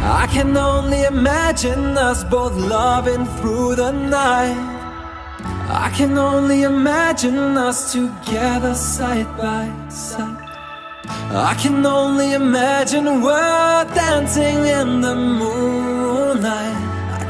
I can only imagine us both loving through the night. I can only imagine us together side by side. I can only imagine we're dancing in the moonlight.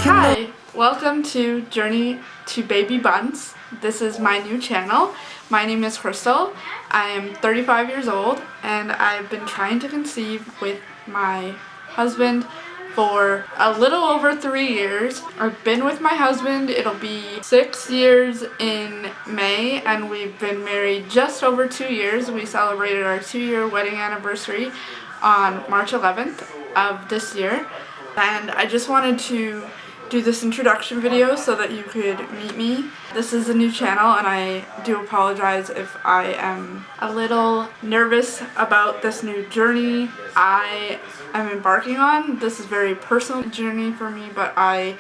Hi, welcome to Journey to Baby Bunce. This is my new channel. My name is Crystal. I am 35 years old and I've been trying to conceive with my husband for a little over 3 years. I've been with my husband, it'll be 6 years in May, and we've been married just over 2 years. We celebrated our 2-year wedding anniversary on March 11th of this year. And I just wanted to do this introduction video so that you could meet me. This is a new channel and I do apologize if I am a little nervous about this new journey I am embarking on. This is a very personal journey for me, but I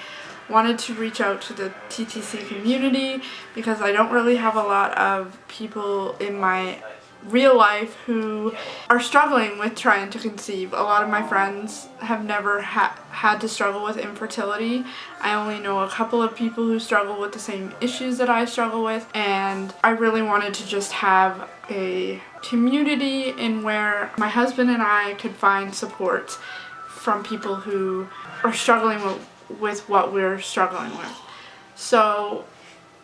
wanted to reach out to the TTC community because I don't really have a lot of people in my real life who are struggling with trying to conceive. A lot of my friends have never had to struggle with infertility. I only know a couple of people who struggle with the same issues that I struggle with, and I really wanted to just have a community in where my husband and I could find support from people who are struggling with what we're struggling with. So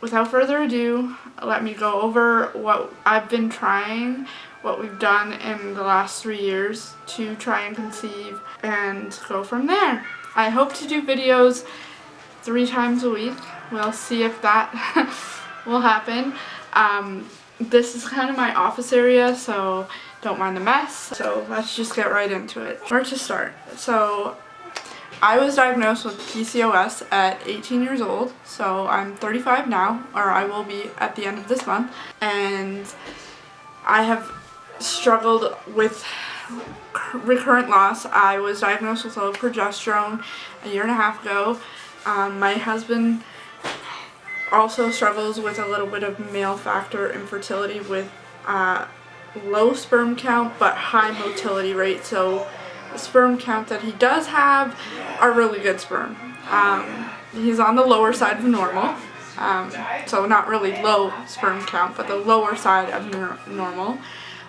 without further ado, let me go over what I've been trying, what we've done in the last 3 years to try and conceive, and go from there. I hope to do videos 3 times a week. We'll see if that will happen. This is kind of my office area, so don't mind the mess. So let's just get right into it. Where to start? So I was diagnosed with PCOS at 18 years old, so I'm 35 now, or I will be at the end of this month, and I have struggled with recurrent loss. I was diagnosed with low progesterone a year and a half ago. My husband also struggles with a little bit of male factor infertility with low sperm count but high motility rate, so the sperm count that he does have are really good sperm. He's on the lower side of normal, so not really low sperm count, but the lower side of normal.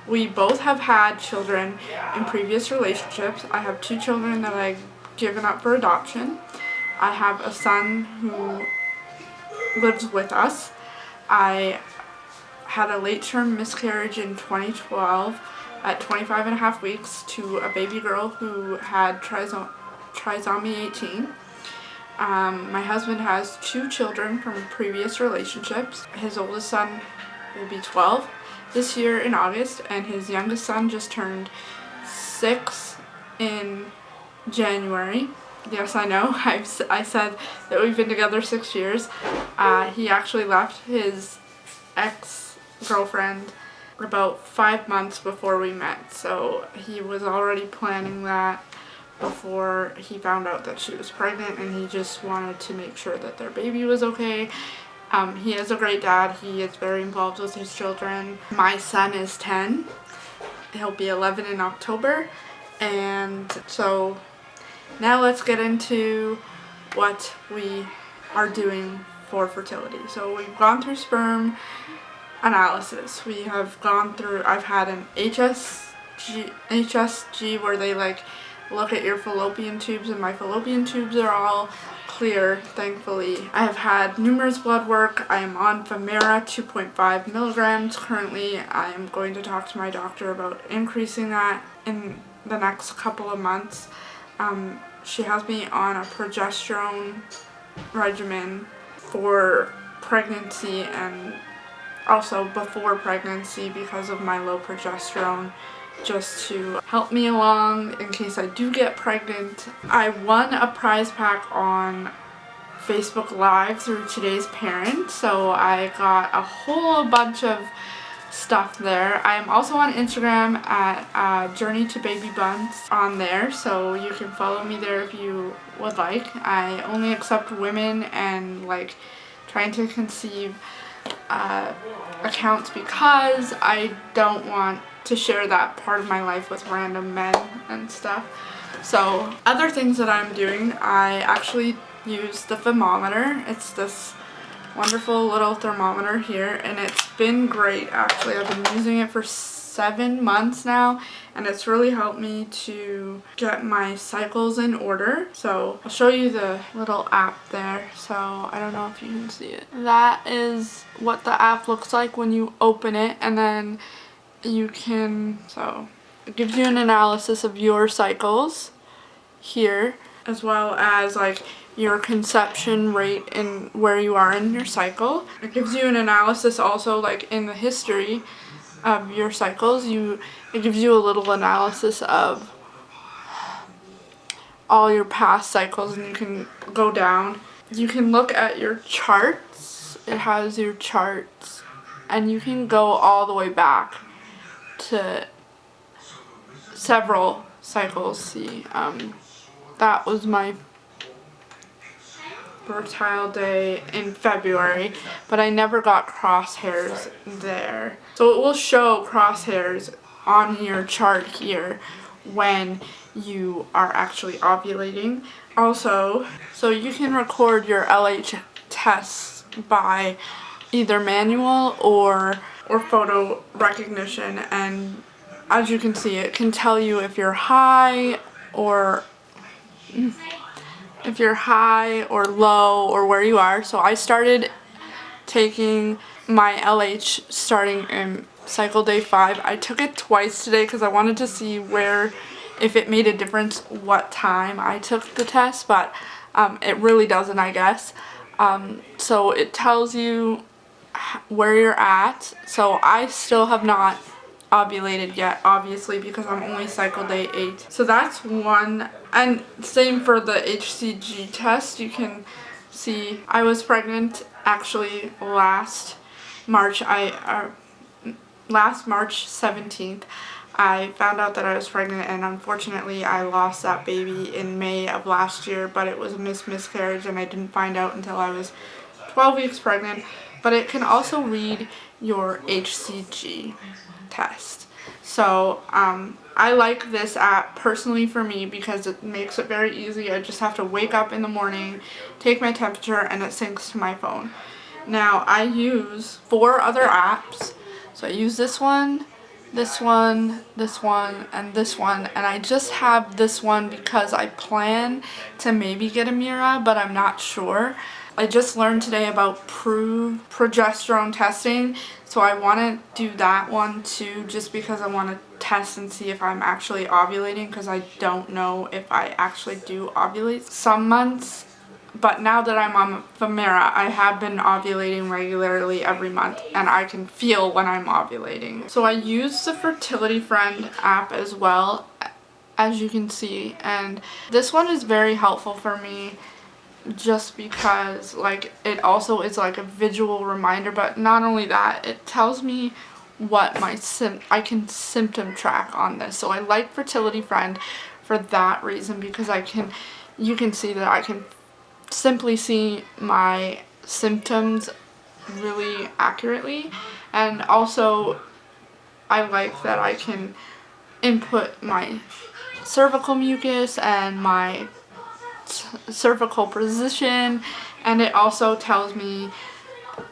We both have had children in previous relationships. I have 2 children that I've given up for adoption. I have a son who lives with us. I had a late-term miscarriage in 2012 at 25 and a half weeks to a baby girl who had trisomy 18. My husband has 2 children from previous relationships. His oldest son will be 12 this year in August, and his youngest son just turned 6 in January. Yes, I know, I said that we've been together 6 years. He actually left his ex-girlfriend about 5 months before we met, so he was already planning that before he found out that she was pregnant, and he just wanted to make sure that their baby was okay. He is a great dad. He is very involved with his children. My son is 10. He'll be 11 in October, and so now let's get into what we are doing for fertility. So we've gone through sperm analysis. We have gone through, I've had an HSG where they look at your fallopian tubes, and my fallopian tubes are all clear, thankfully. I have had numerous blood work. I am on Femera 2.5 milligrams currently. I am going to talk to my doctor about increasing that in the next couple of months. She has me on a progesterone regimen for pregnancy and also before pregnancy because of my low progesterone, just to help me along in case I do get pregnant. I won a prize pack on Facebook Live through Today's Parent, so I got a whole bunch of stuff there. I am also on Instagram at Journey to Baby Bunce on there, so you can follow me there if you would like. I only accept women and trying to conceive accounts because I don't want to share that part of my life with random men and stuff. So other things that I'm doing, I actually use the thermometer. It's this wonderful little thermometer here, and it's been great actually. I've been using it for 7 months now, and it's really helped me to get my cycles in order. So I'll show you the little app there. So I don't know if you can see it. That is what the app looks like when you open it, and then you can, so it gives you an analysis of your cycles here, as well as like your conception rate and where you are in your cycle. It gives you an analysis also like in the history of your cycles. It gives you a little analysis of all your past cycles, and you can go down. You can look at your charts. It has your charts, and you can go all the way back to several cycles. See, that was my fertile day in February, but I never got crosshairs there. So it will show crosshairs on your chart here when you are actually ovulating. Also, so you can record your LH tests by either manual or photo recognition, and as you can see, it can tell you if you're high or low or where you are. So I started taking my LH starting in cycle day 5. I took it twice today because I wanted to see if it made a difference what time I took the test, but it really doesn't, I guess. So it tells you where you're at. So I still have not ovulated yet, obviously, because I'm only cycle day 8. So that's one. And same for the HCG test. You can see I was pregnant actually last March. Last March 17th, I found out that I was pregnant, and unfortunately I lost that baby in May of last year, but it was a miscarriage, and I didn't find out until I was 12 weeks pregnant. But it can also read your HCG test. So I like this app personally for me because it makes it very easy. I just have to wake up in the morning, take my temperature, and it syncs to my phone. Now I use 4 other apps. So I use this one, this one, this one, and this one, and I just have this one because I plan to maybe get a Mira, but I'm not sure. I just learned today about progesterone testing, so I want to do that one too, just because I want to test and see if I'm actually ovulating, because I don't know if I actually do ovulate some months. But now that I'm on the Mira, I have been ovulating regularly every month, and I can feel when I'm ovulating. So I use the Fertility Friend app as well, as you can see, and this one is very helpful for me just because like it also is like a visual reminder, but not only that, it tells me what I can symptom track on this. So I like Fertility Friend for that reason, because you can see that I can simply see my symptoms really accurately, and also I like that I can input my cervical mucus and my cervical position, and it also tells me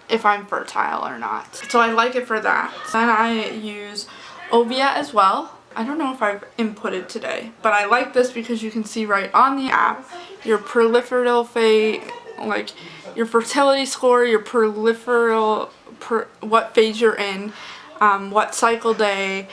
if I'm fertile or not. So I like it for that. Then I use Ovia as well. I don't know if I've inputted today, but I like this because you can see right on the app your proliferative phase, like your fertility score, your what phase you're in, what cycle day,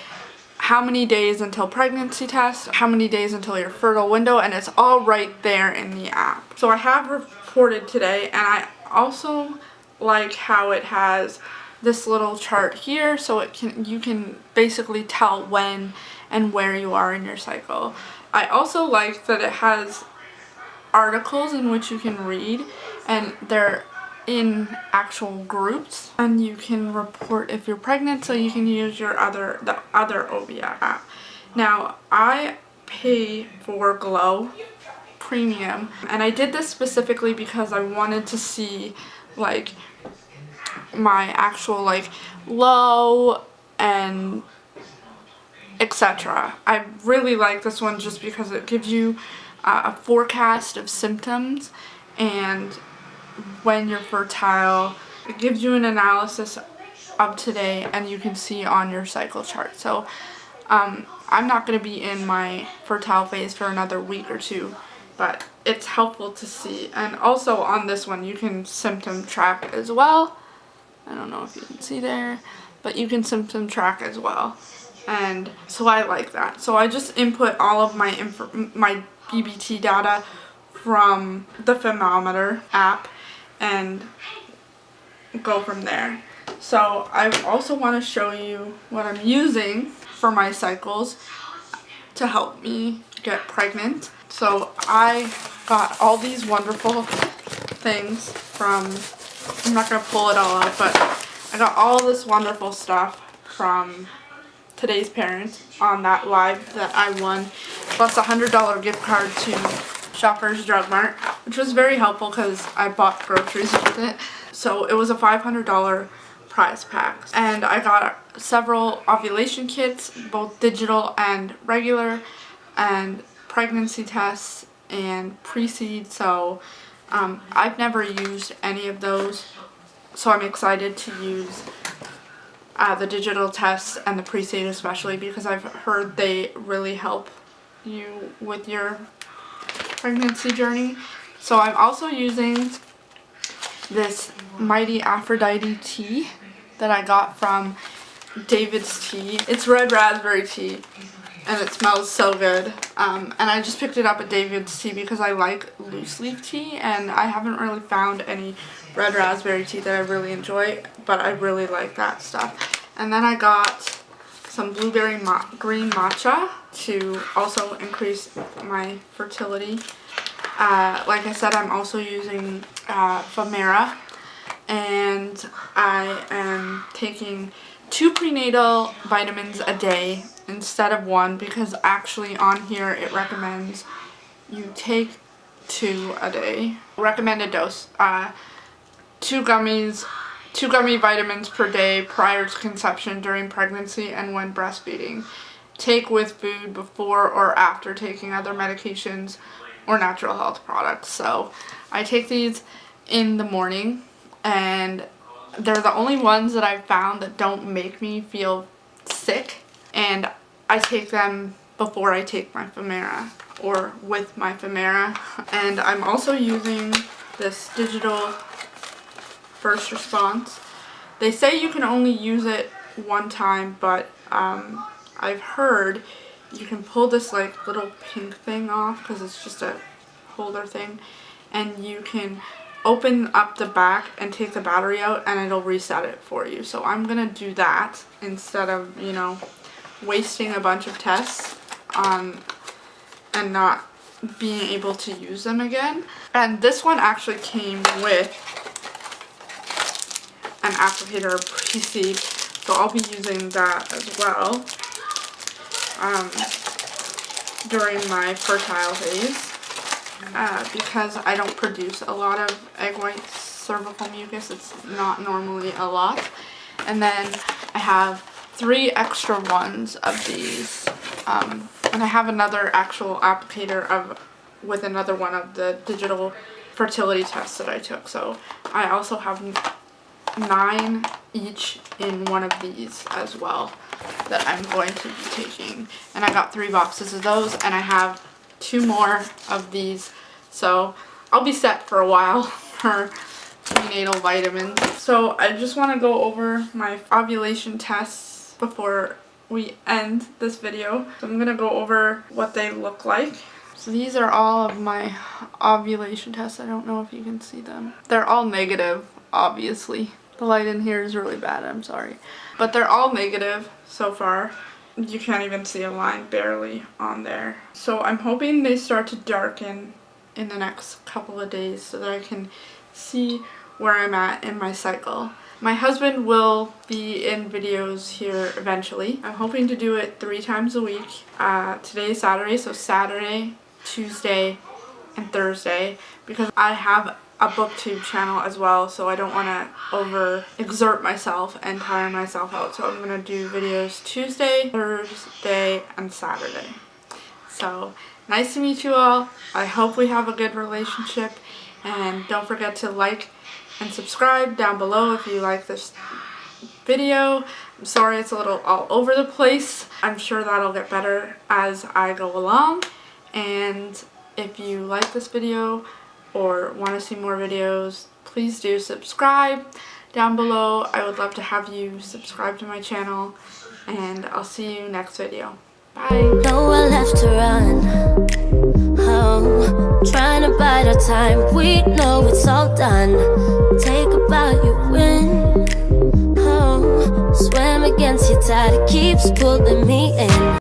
how many days until pregnancy test, how many days until your fertile window, and it's all right there in the app. So I have reported today, and I also like how it has this little chart here, so you can basically tell when and where you are in your cycle. I also like that it has articles in which you can read, and they're in actual groups, and you can report if you're pregnant, so you can use the other Ovia app. Now I pay for Glow Premium, and I did this specifically because I wanted to see like my actual like low and etc. I really like this one just because it gives you a forecast of symptoms, and when you're fertile, it gives you an analysis of today, and you can see on your cycle chart. So I'm not going to be in my fertile phase for another week or two, but it's helpful to see. And also on this one you can symptom track as well. I don't know if you can see there, but you can symptom track as well. And so I like that. So I just input all of my BBT data from the Thermometer app and go from there. So I also want to show you what I'm using for my cycles to help me get pregnant. So I got all these wonderful things from, I'm not going to pull it all out, but I got all this wonderful stuff from Today's Parent on that live that I won, plus a $100 gift card to Shoppers Drug Mart, which was very helpful because I bought groceries with it. So it was a $500 prize pack. And I got several ovulation kits, both digital and regular, and pregnancy tests and pre-seed. So I've never used any of those, so I'm excited to use the digital tests and the pre-seed, especially because I've heard they really help you with your pregnancy journey. So I'm also using this Mighty Aphrodite tea that I got from David's Tea. It's red raspberry tea and it smells so good. And I just picked it up at David's Tea because I like loose leaf tea, and I haven't really found any red raspberry tea that I really enjoy, but I really like that stuff. And then I got some blueberry green matcha to also increase my fertility. Like I said, I'm also using Femera, and I am taking 2 prenatal vitamins a day instead of 1, because actually on here it recommends you take 2 a day. Recommended dose, 2 gummy vitamins per day prior to conception, during pregnancy, and when breastfeeding. Take with food before or after taking other medications or natural health products. So I take these in the morning, and they're the only ones that I've found that don't make me feel sick, and I take them before I take my Femera or with my Femera. And I'm also using this digital first response. They say you can only use it one time, but I've heard you can pull this like little pink thing off, because it's just a holder thing, and you can open up the back and take the battery out and it'll reset it for you. So I'm gonna do that instead of, you know, wasting a bunch of tests on and not being able to use them again. And this one actually came with an applicator pre-seed, so I'll be using that as well during my fertile phase, because I don't produce a lot of egg white cervical mucus. It's not normally a lot. And then I have 3 extra ones of these, and I have another actual applicator with another one of the digital fertility tests that I took. So I also have 9 each in one of these as well that I'm going to be taking. And I got 3 boxes of those, and I have 2 more of these. So I'll be set for a while for prenatal vitamins. So I just want to go over my ovulation tests before we end this video. So I'm going to go over what they look like. So these are all of my ovulation tests. I don't know if you can see them. They're all negative, obviously. The light in here is really bad, I'm sorry. But they're all negative so far. You can't even see a line barely on there. So I'm hoping they start to darken in the next couple of days so that I can see where I'm at in my cycle. My husband will be in videos here eventually. I'm hoping to do it 3 times a week. Today is Saturday, so Saturday, Tuesday, and Thursday, because I have a booktube channel as well, so I don't want to over-exert myself and tire myself out. So I'm going to do videos Tuesday, Thursday, and Saturday. So, nice to meet you all. I hope we have a good relationship. And don't forget to like and subscribe down below if you like this video. I'm sorry it's a little all over the place. I'm sure that'll get better as I go along. And if you like this video or want to see more videos, please do subscribe down below. I would love to have you subscribe to my channel, and I'll see you next video. Bye. Nowhere left to run. Oh, trying to bide our time. We know it's all done. Take a bow, you win. Oh, swam against your tide. It keeps pulling me in.